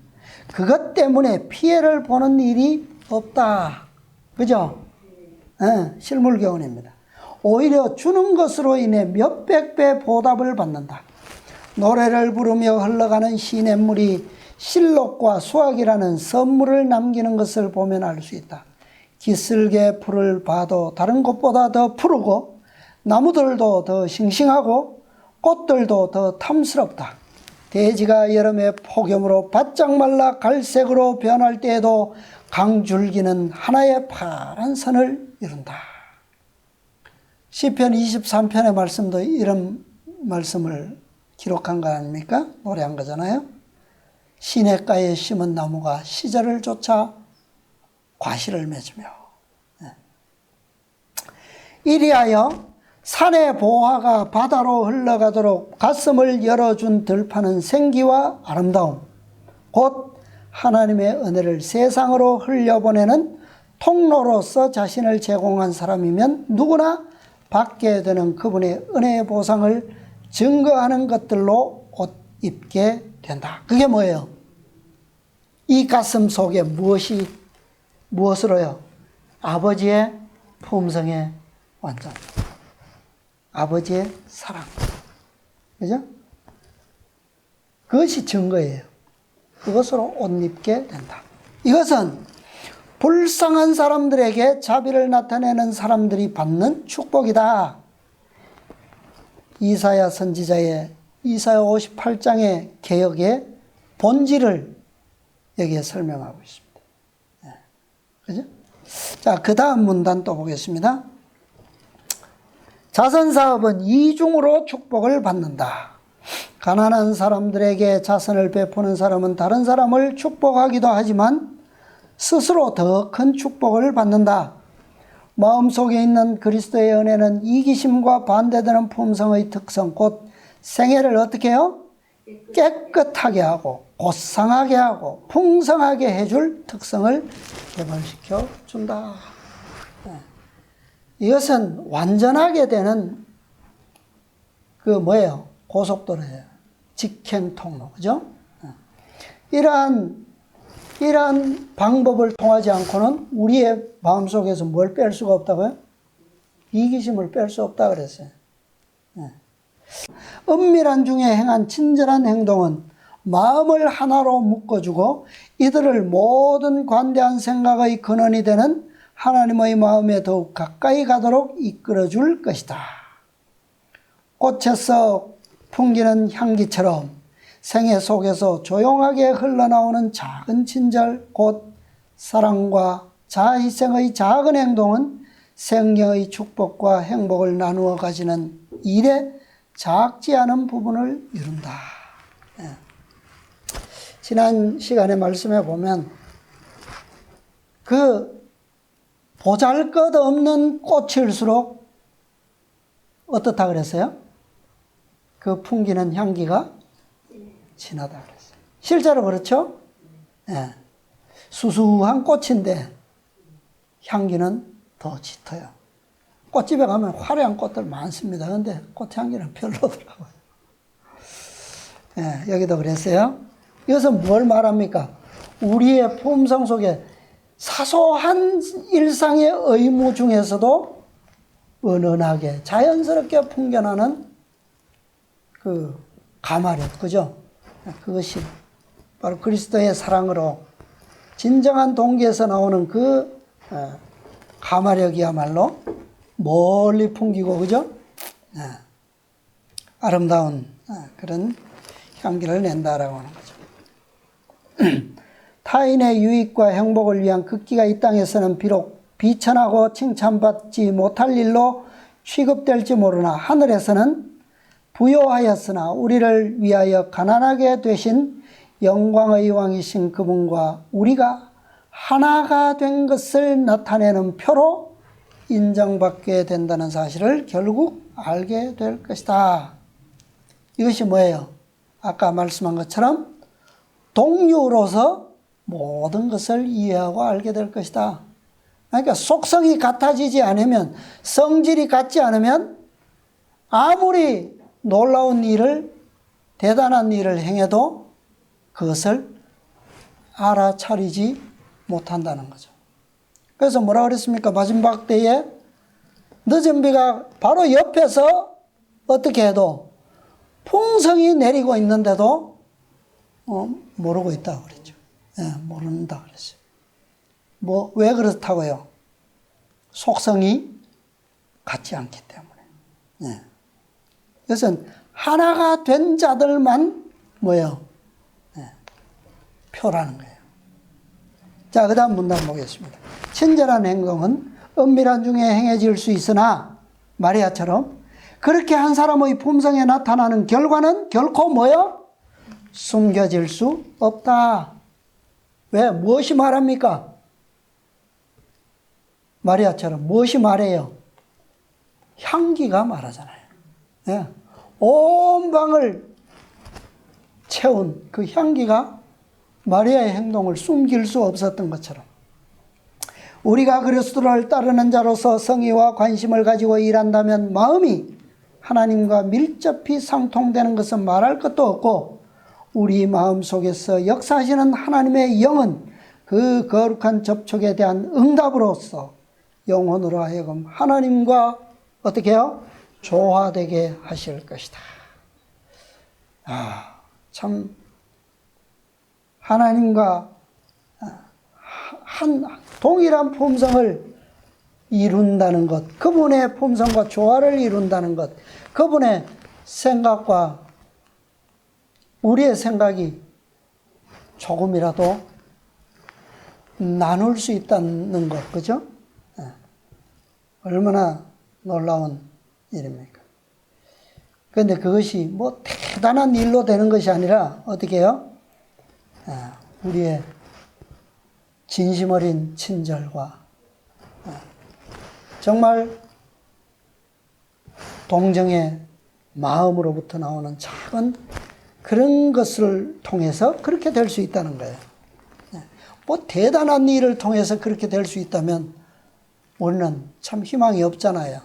그것 때문에 피해를 보는 일이 없다. 그죠? 실물교훈입니다. 오히려 주는 것으로 인해 몇백 배 보답을 받는다. 노래를 부르며 흘러가는 시냇물이 실록과 수확이라는 선물을 남기는 것을 보면 알 수 있다. 기슭의 풀을 봐도 다른 곳보다 더 푸르고 나무들도 더 싱싱하고 꽃들도 더 탐스럽다. 대지가 여름에 폭염으로 바짝 말라 갈색으로 변할 때에도 강줄기는 하나의 파란 선을 이룬다. 시편 23편의 말씀도 이런 말씀을 기록한 거 아닙니까? 노래한 거잖아요. 시냇가에 심은 나무가 시절을 쫓아 과실을 맺으며 이리하여 산의 보화가 바다로 흘러가도록 가슴을 열어준 들판은 생기와 아름다움, 곧 하나님의 은혜를 세상으로 흘려보내는 통로로서 자신을 제공한 사람이면 누구나 받게 되는 그분의 은혜의 보상을 증거하는 것들로 옷 입게 된다. 그게 뭐예요? 이 가슴 속에 무엇으로요? 아버지의 품성의 완전. 아버지의 사랑. 그죠? 그것이 증거예요. 그것으로 옷 입게 된다. 이것은 불쌍한 사람들에게 자비를 나타내는 사람들이 받는 축복이다. 이사야 선지자의 이사야 58장의 개혁의 본질을 여기에 설명하고 있습니다. 그죠? 자, 그 다음 문단 또 보겠습니다. 자선사업은 이중으로 축복을 받는다. 가난한 사람들에게 자선을 베푸는 사람은 다른 사람을 축복하기도 하지만 스스로 더 큰 축복을 받는다. 마음속에 있는 그리스도의 은혜는 이기심과 반대되는 품성의 특성, 곧 생애를 어떻게 해요? 깨끗하게 하고 고상하게 하고 풍성하게 해줄 특성을 개발시켜 준다. 이것은 완전하게 되는 그 뭐예요? 고속도로예요. 직행 통로, 그죠? 이러한 방법을 통하지 않고는 우리의 마음속에서 뭘 뺄 수가 없다고요? 이기심을 뺄 수 없다 그랬어요. 은밀한 중에 행한 친절한 행동은 마음을 하나로 묶어주고 이들을 모든 관대한 생각의 근원이 되는 하나님의 마음에 더욱 가까이 가도록 이끌어줄 것이다. 꽃에서 풍기는 향기처럼 생애 속에서 조용하게 흘러나오는 작은 친절, 곧 사랑과 자희생의 작은 행동은 생명의 축복과 행복을 나누어 가지는 일에 작지 않은 부분을 이룬다. 지난 시간에 말씀해 보면 그 보잘것없는 꽃일수록 어떻다 그랬어요? 그 풍기는 향기가 진하다 그랬어요. 실제로 그렇죠? 네. 수수한 꽃인데 향기는 더 짙어요. 꽃집에 가면 화려한 꽃들 많습니다. 그런데 꽃향기는 별로더라고요. 네, 여기도 그랬어요. 이것은 뭘 말합니까? 우리의 품성 속에 사소한 일상의 의무 중에서도 은은하게 자연스럽게 풍겨나는 그 가마력, 그죠? 그것이 바로 그리스도의 사랑으로 진정한 동기에서 나오는 그 가마력이야말로 멀리 풍기고, 그죠? 아름다운 그런 향기를 낸다라고 하는 거죠. 타인의 유익과 행복을 위한 극기가 이 땅에서는 비록 비천하고 칭찬받지 못할 일로 취급될지 모르나 하늘에서는 부요하였으나 우리를 위하여 가난하게 되신 영광의 왕이신 그분과 우리가 하나가 된 것을 나타내는 표로 인정받게 된다는 사실을 결국 알게 될 것이다. 이것이 뭐예요? 아까 말씀한 것처럼 동료로서 모든 것을 이해하고 알게 될 것이다. 그러니까 속성이 같아지지 않으면, 성질이 같지 않으면 아무리 놀라운 일을, 대단한 일을 행해도 그것을 알아차리지 못한다는 거죠. 그래서 뭐라 그랬습니까? 마지막 때에 늦은 비가 바로 옆에서 어떻게 해도 풍성이 내리고 있는데도 모르고 있다고 그랬죠. 모른다 그랬어요. 왜 그렇다고요? 속성이 같지 않기 때문에. 이것은 하나가 된 자들만 뭐예요? 표라는 거예요. 자, 그 다음 문단 보겠습니다. 친절한 행동은 은밀한 중에 행해질 수 있으나 마리아처럼 그렇게 한 사람의 품성에 나타나는 결과는 결코 뭐요? 숨겨질 수 없다. 왜? 무엇이 말합니까? 마리아처럼 무엇이 말해요? 향기가 말하잖아요. 온 방을 채운 그 향기가 마리아의 행동을 숨길 수 없었던 것처럼 우리가 그리스도를 따르는 자로서 성의와 관심을 가지고 일한다면 마음이 하나님과 밀접히 상통되는 것은 말할 것도 없고 우리 마음 속에서 역사하시는 하나님의 영은 그 거룩한 접촉에 대한 응답으로서 영혼으로 하여금 하나님과 어떻게 해요? 조화되게 하실 것이다. 참 하나님과 한 동일한 품성을 이룬다는 것, 그분의 품성과 조화를 이룬다는 것, 그분의 생각과 우리의 생각이 조금이라도 나눌 수 있다는 것, 그죠? 얼마나 놀라운 일입니까? 그런데 그것이 뭐 대단한 일로 되는 것이 아니라 어떻게 해요? 우리의 진심 어린 친절과 정말 동정의 마음으로부터 나오는 작은 그런 것을 통해서 그렇게 될 수 있다는 거예요. 뭐 대단한 일을 통해서 그렇게 될 수 있다면 우리는 참 희망이 없잖아요.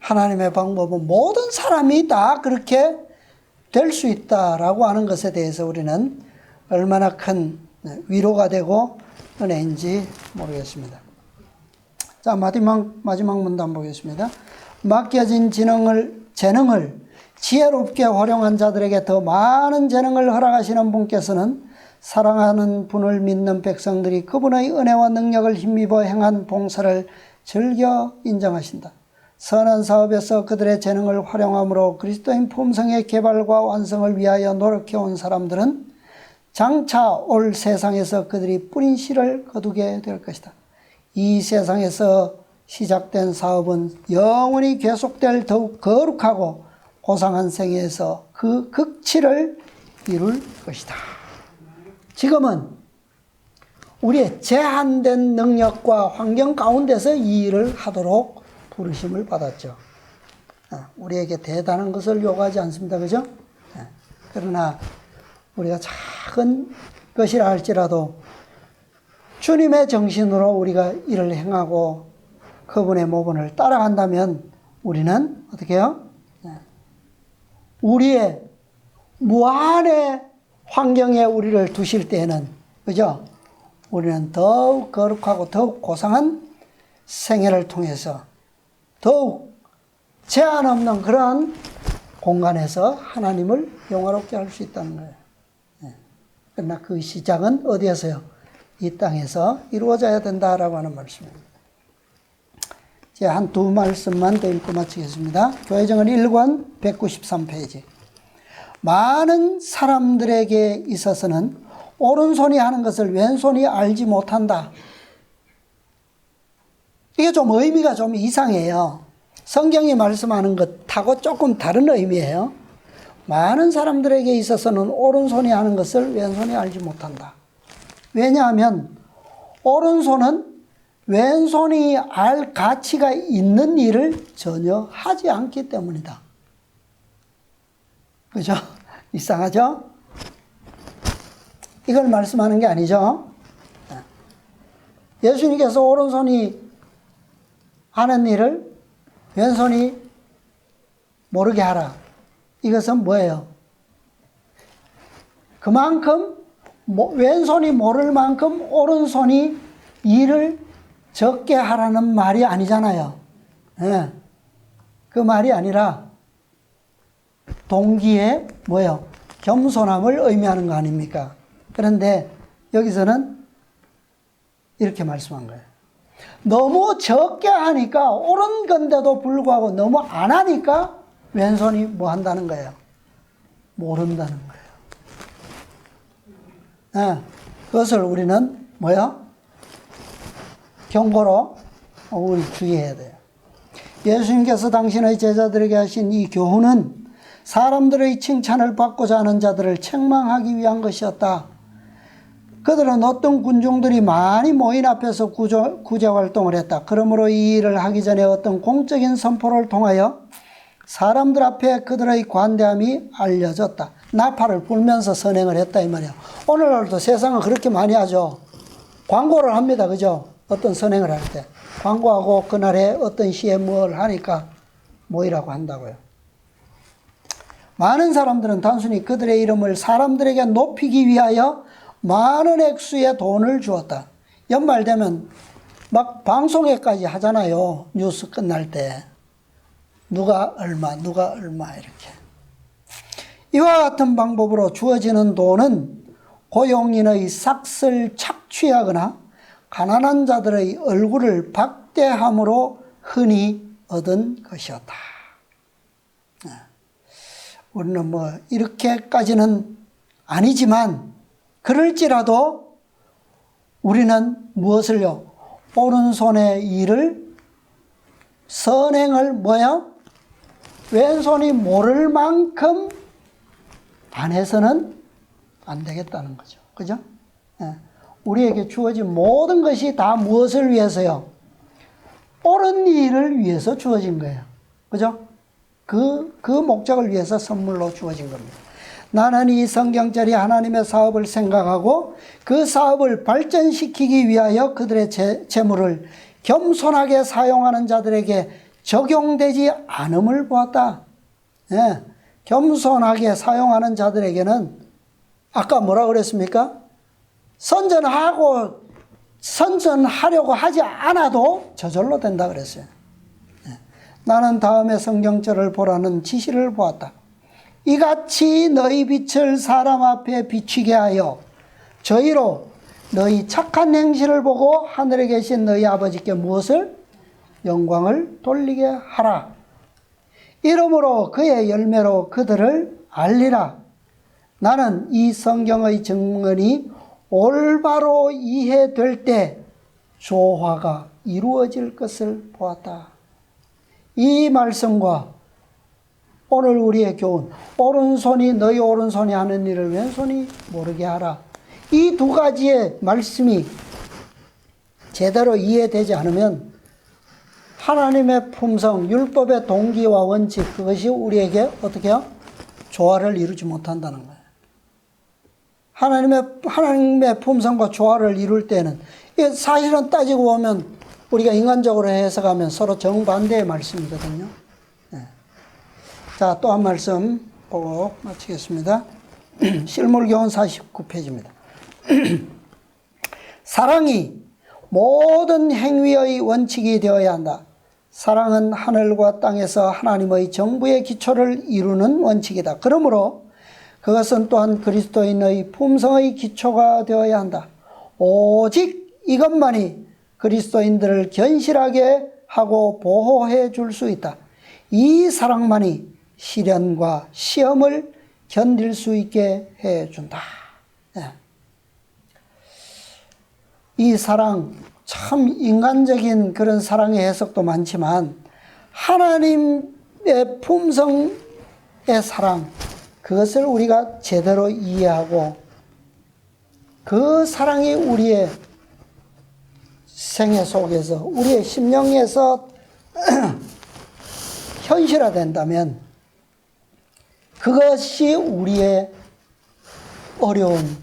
하나님의 방법은 모든 사람이 다 그렇게 될 수 있다라고 하는 것에 대해서 우리는 얼마나 큰 위로가 되고 은혜인지 모르겠습니다. 자, 마지막 문단 보겠습니다. 맡겨진 재능을 지혜롭게 활용한 자들에게 더 많은 재능을 허락하시는 분께서는 사랑하는 분을 믿는 백성들이 그분의 은혜와 능력을 힘입어 행한 봉사를 즐겨 인정하신다. 선한 사업에서 그들의 재능을 활용함으로 그리스도인 품성의 개발과 완성을 위하여 노력해온 사람들은 장차 올 세상에서 그들이 뿌린 씨를 거두게 될 것이다. 이 세상에서 시작된 사업은 영원히 계속될 더욱 거룩하고 고상한 생애에서 그 극치를 이룰 것이다. 지금은 우리의 제한된 능력과 환경 가운데서 이 일을 하도록 부르심을 받았죠. 우리에게 대단한 것을 요구하지 않습니다. 그죠? 그러나 우리가 작은 것이라 할지라도 주님의 정신으로 우리가 일을 행하고 그분의 모본을 따라간다면 우리는 어떻게 해요? 우리의 무한의 환경에 우리를 두실 때에는, 그죠? 우리는 더욱 거룩하고 더욱 고상한 생애를 통해서 더욱 제한 없는 그런 공간에서 하나님을 영화롭게 할 수 있다는 거예요. 그러나 그 시작은 어디에서요? 이 땅에서 이루어져야 된다라고 하는 말씀입니다. 이제 한 두 말씀만 더 읽고 마치겠습니다. 교회정은 1권 193페이지. 많은 사람들에게 있어서는 오른손이 하는 것을 왼손이 알지 못한다. 이게 좀 의미가 좀 이상해요. 성경이 말씀하는 것하고 조금 다른 의미예요. 많은 사람들에게 있어서는 오른손이 하는 것을 왼손이 알지 못한다. 왜냐하면 오른손은 왼손이 알 가치가 있는 일을 전혀 하지 않기 때문이다. 그죠? 이상하죠? 이걸 말씀하는 게 아니죠. 예수님께서 오른손이 하는 일을 왼손이 모르게 하라. 이것은 뭐예요? 그만큼 왼손이 모를 만큼 오른손이 일을 적게 하라는 말이 아니잖아요. 네. 그 말이 아니라 동기의 뭐예요? 겸손함을 의미하는 거 아닙니까? 그런데 여기서는 이렇게 말씀한 거예요. 너무 적게 하니까 옳은 건데도 불구하고 너무 안 하니까 왼손이 뭐 한다는 거예요? 모른다는 거예요. 네. 그것을 우리는 뭐야? 경고로 우리 주의해야 돼요. 예수님께서 당신의 제자들에게 하신 이 교훈은 사람들의 칭찬을 받고자 하는 자들을 책망하기 위한 것이었다. 그들은 어떤 군중들이 많이 모인 앞에서 구제 활동을 했다. 그러므로 이 일을 하기 전에 어떤 공적인 선포를 통하여 사람들 앞에 그들의 관대함이 알려졌다. 나팔을 불면서 선행을 했다 이 말이야. 오늘날도 세상은 그렇게 많이 하죠. 광고를 합니다. 그죠? 어떤 선행을 할 때. 광고하고 그날에 어떤 시에 뭘 하니까 모이라고 한다고요. 많은 사람들은 단순히 그들의 이름을 사람들에게 높이기 위하여 많은 액수의 돈을 주었다. 연말 되면 막 방송회까지 하잖아요. 뉴스 끝날 때. 누가 얼마 이렇게. 이와 같은 방법으로 주어지는 돈은 고용인의 삭슬 착취하거나 가난한 자들의 얼굴을 박대함으로 흔히 얻은 것이었다. 우리는 뭐 이렇게까지는 아니지만 그럴지라도 우리는 무엇을요? 오른손의 일을 선행을 뭐야? 왼손이 모를 만큼 안 해서는 안 되겠다는 거죠. 그죠? 우리에게 주어진 모든 것이 다 무엇을 위해서요? 옳은 일을 위해서 주어진 거예요. 그죠? 그 목적을 위해서 선물로 주어진 겁니다. 나는 이 성경절이 하나님의 사업을 생각하고 그 사업을 발전시키기 위하여 그들의 재물을 겸손하게 사용하는 자들에게 적용되지 않음을 보았다. 예, 겸손하게 사용하는 자들에게는 아까 뭐라 그랬습니까? 선전하려고 하지 않아도 저절로 된다 그랬어요. 예, 나는 다음에 성경절을 보라는 지시를 보았다. 이같이 너희 빛을 사람 앞에 비추게 하여 저희로 너희 착한 행실을 보고 하늘에 계신 너희 아버지께 무엇을? 영광을 돌리게 하라. 이러므로 그의 열매로 그들을 알리라. 나는 이 성경의 증언이 올바로 이해될 때 조화가 이루어질 것을 보았다. 이 말씀과 오늘 우리의 교훈, 오른손이 너희 오른손이 하는 일을 왼손이 모르게 하라. 이 두 가지의 말씀이 제대로 이해되지 않으면 하나님의 품성, 율법의 동기와 원칙, 그것이 우리에게 어떻게 해요? 조화를 이루지 못한다는 거예요. 하나님의 품성과 조화를 이룰 때는, 사실은 따지고 보면 우리가 인간적으로 해석하면 서로 정반대의 말씀이거든요. 네. 자, 또 한 말씀 보고 마치겠습니다. 실물교훈 49페이지입니다. 사랑이 모든 행위의 원칙이 되어야 한다. 사랑은 하늘과 땅에서 하나님의 정부의 기초를 이루는 원칙이다. 그러므로 그것은 또한 그리스도인의 품성의 기초가 되어야 한다. 오직 이것만이 그리스도인들을 견실하게 하고 보호해 줄 수 있다. 이 사랑만이 시련과 시험을 견딜 수 있게 해준다. 예. 이 사랑, 참 인간적인 그런 사랑의 해석도 많지만 하나님의 품성의 사랑, 그것을 우리가 제대로 이해하고 그 사랑이 우리의 생애 속에서, 우리의 심령에서 현실화된다면 그것이 우리의 어려운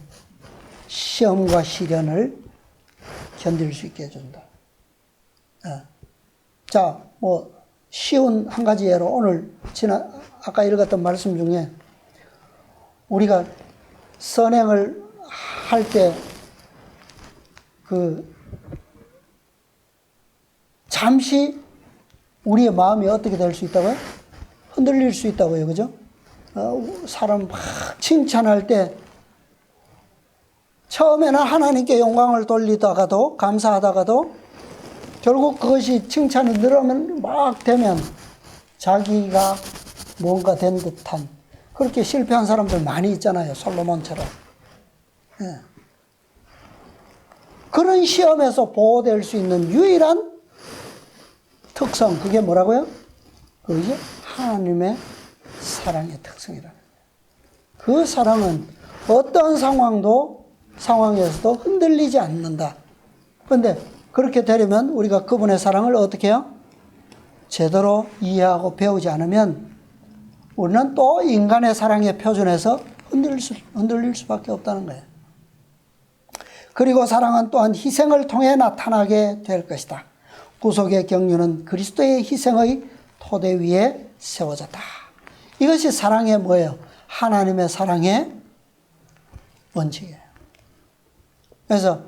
시험과 시련을 견딜 수 있게 해준다. 자, 쉬운 한 가지 예로 오늘 아까 읽었던 말씀 중에 우리가 선행을 할 때 잠시 우리의 마음이 어떻게 될 수 있다고요? 흔들릴 수 있다고요. 그죠? 사람 막 칭찬할 때 처음에는 하나님께 영광을 돌리다가도, 감사하다가도 결국 그것이 칭찬이 늘어면 막 되면 자기가 뭔가 된 듯한, 그렇게 실패한 사람들 많이 있잖아요. 솔로몬처럼. 예. 그런 시험에서 보호될 수 있는 유일한 특성, 그게 뭐라고요? 그게 하나님의 사랑의 특성이라는 거예요. 그 사랑은 어떤 상황에서도 흔들리지 않는다. 그런데 그렇게 되려면 우리가 그분의 사랑을 어떻게 해요? 제대로 이해하고 배우지 않으면 우리는 또 인간의 사랑의 표준에서 흔들릴 수밖에 없다는 거예요. 그리고 사랑은 또한 희생을 통해 나타나게 될 것이다. 구속의 경륜은 그리스도의 희생의 토대 위에 세워졌다. 이것이 사랑의 뭐예요? 하나님의 사랑의 원칙이에요. 그래서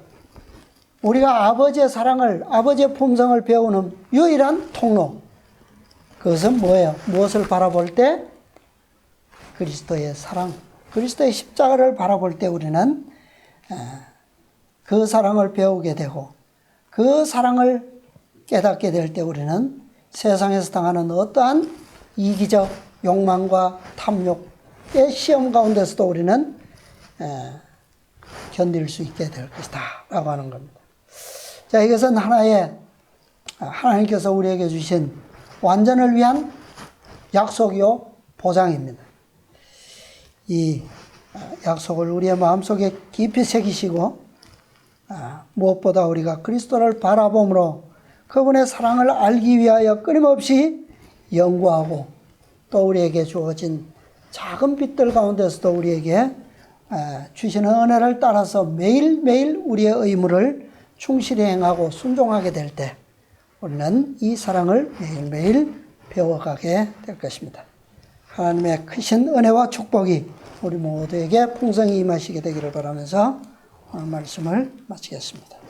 우리가 아버지의 사랑을, 아버지의 품성을 배우는 유일한 통로, 그것은 뭐예요? 무엇을 바라볼 때? 그리스도의 사랑, 그리스도의 십자가를 바라볼 때 우리는 그 사랑을 배우게 되고, 그 사랑을 깨닫게 될 때 우리는 세상에서 당하는 어떠한 이기적 욕망과 탐욕의 시험 가운데서도 우리는 견딜 수 있게 될 것이다 라고 하는 겁니다. 자, 이것은 하나님께서 우리에게 주신 완전을 위한 약속이요 보장입니다. 이 약속을 우리의 마음속에 깊이 새기시고 무엇보다 우리가 그리스도를 바라봄으로 그분의 사랑을 알기 위하여 끊임없이 연구하고 또 우리에게 주어진 작은 빛들 가운데서도 우리에게 주시는 은혜를 따라서 매일매일 우리의 의무를 충실히 행하고 순종하게 될 때 우리는 이 사랑을 매일매일 배워가게 될 것입니다. 하나님의 크신 은혜와 축복이 우리 모두에게 풍성히 임하시게 되기를 바라면서 오늘 말씀을 마치겠습니다.